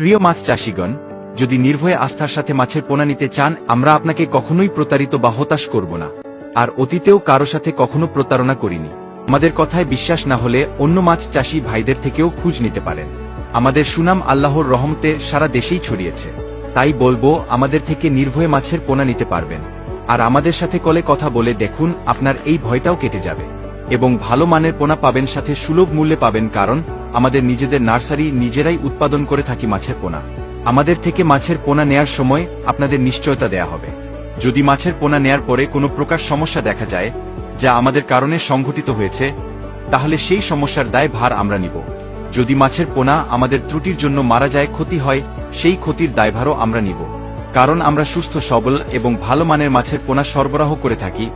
প্রিয় মাছ চাষিগণ, যদি নির্ভয়ে আস্থার সাথে মাছের পোনা নিতে চান, আমরা আপনাকে কখনোই প্রতারিত বা হতাশ করব না। আর অতীতেও কারো সাথে কখনো প্রতারণা করিনি। আমাদের কথায় বিশ্বাস না হলে অন্য মাছ চাষী ভাইদের থেকেও খোঁজ নিতে পারেন। আমাদের সুনাম আল্লাহর রহমতে সারা দেশেই ছড়িয়েছে। তাই বলবো, আমাদের থেকে নির্ভয়ে মাছের পোনা নিতে পারবেন। আর আমাদের সাথে কলে কথা বলে দেখুন, আপনার এই ভয়টাও কেটে যাবে এবং ভালো মানের পোনা পাবেন, সাথে সুলভ মূল্যে পাবেন। কারণ আমাদের নিজেদের নার্সারি, নিজেরাই উৎপাদন করে থাকি মাছের পোনা। আমাদের থেকে মাছের পোনা নেয়ার সময় আপনাদের নিশ্চয়তা দেয়া হবে। যদি মাছের পোনা নেয়ার পরে কোনো প্রকার সমস্যা দেখা যায়, যা আমাদের কারণে সংঘটিত হয়েছে, তাহলে সেই সমস্যার দায় ভার আমরা নিব। যদি মাছের পোনা আমাদের ত্রুটির জন্য মারা যায়, ক্ষতি হয়, সেই ক্ষতির দায়ভারও আমরা নিব। কারণ আমরা সুস্থ সবল এবং ভালো মানের মাছের পোনা সরবরাহ করে থাকি।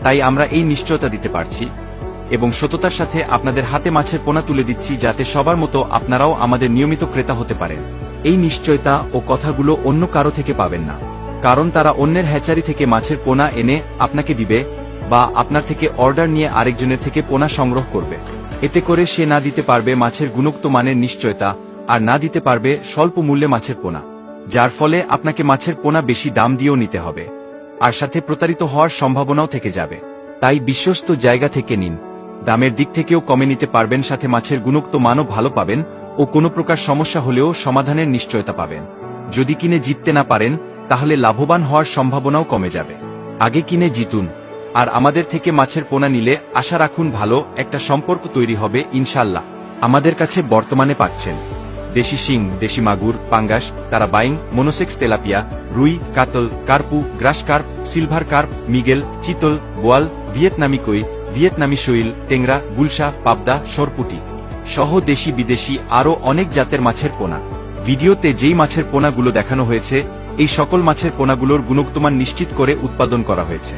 তাই আমরা এই নিশ্চয়তা দিতে পারছি এবং সততার সাথে আপনাদের হাতে মাছের পোনা তুলে দিচ্ছি, যাতে সবার মতো আপনারাও আমাদের নিয়মিত ক্রেতা হতে পারেন। এই নিশ্চয়তা ও কথাগুলো অন্য কারো থেকে পাবেন না, কারণ তারা অন্যের হ্যাচারি থেকে মাছের পোনা এনে আপনাকে দিবে বা আপনার থেকে অর্ডার নিয়ে আরেকজনের থেকে পোনা সংগ্রহ করবে। এতে করে সে না দিতে পারবে মাছের গুণগত মানের নিশ্চয়তা, আর না দিতে পারবে স্বল্প মূল্যে মাছের পোনা, যার ফলে আপনাকে মাছের পোনা বেশি দাম দিয়েও নিতে হবে, আর সাথে প্রতারিত হওয়ার সম্ভাবনাও থেকে যাবে। তাই বিশ্বস্ত জায়গা থেকে নিন। দামের দিক থেকেও কমে নিতে পারবেন, সাথে মাছের গুণগত মানও ভালো পাবেন ও কোনো প্রকার সমস্যা হলেও সমাধানের নিশ্চয়তা পাবেন। যদি কিনে জিততে না পারেন, তাহলে লাভবান হওয়ার সম্ভাবনাও কমে যাবে। আগে কিনে জিতুন, আর আমাদের থেকে মাছের পোনা নিলে আশা রাখুন ভালো একটা সম্পর্ক তৈরি হবে ইনশাল্লাহ। আমাদের কাছে বর্তমানে পাচ্ছেন দেশি শিং, দেশি মাগুর, পাঙ্গাস, তারাবাইং, মনোসেক্স, তেলাপিয়া, রুই, কাতল, কার্পু, গ্রাস কার্প, সিলভার কার্প, মিগেল, চিতল, বোয়াল, ভিয়েতনামি কই, ভিয়েতনামি শৈল, টেংরা, গুলশা, পাবদা, সরপুটি সহ দেশি বিদেশি আরও অনেক জাতের মাছের পোনা। ভিডিওতে যেই মাছের পোনাগুলো দেখানো হয়েছে, এই সকল মাছের পোনাগুলোর গুণগতমান নিশ্চিত করে উৎপাদন করা হয়েছে।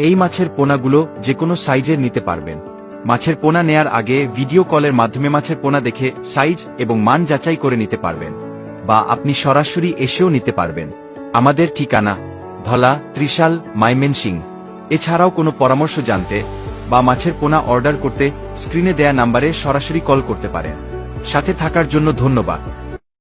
এই মাছের পোনাগুলো যে কোনো সাইজের নিতে পারবেন। মাছের পোনা নেয়ার আগে ভিডিও কলের মাধ্যমে মাছের পোনা দেখে সাইজ এবং মান যাচাই করে নিতে পারবেন, বা আপনি সরাসরি এসেও নিতে পারবেন। আমাদের ঠিকানা ধলা, ত্রিশাল, ময়মনসিংহ। এছাড়াও কোনো পরামর্শ জানতে বা মাছের পোনা অর্ডার করতে স্ক্রিনে দেয়া নাম্বারে সরাসরি কল করতে পারেন। সাথে থাকার জন্য ধন্যবাদ।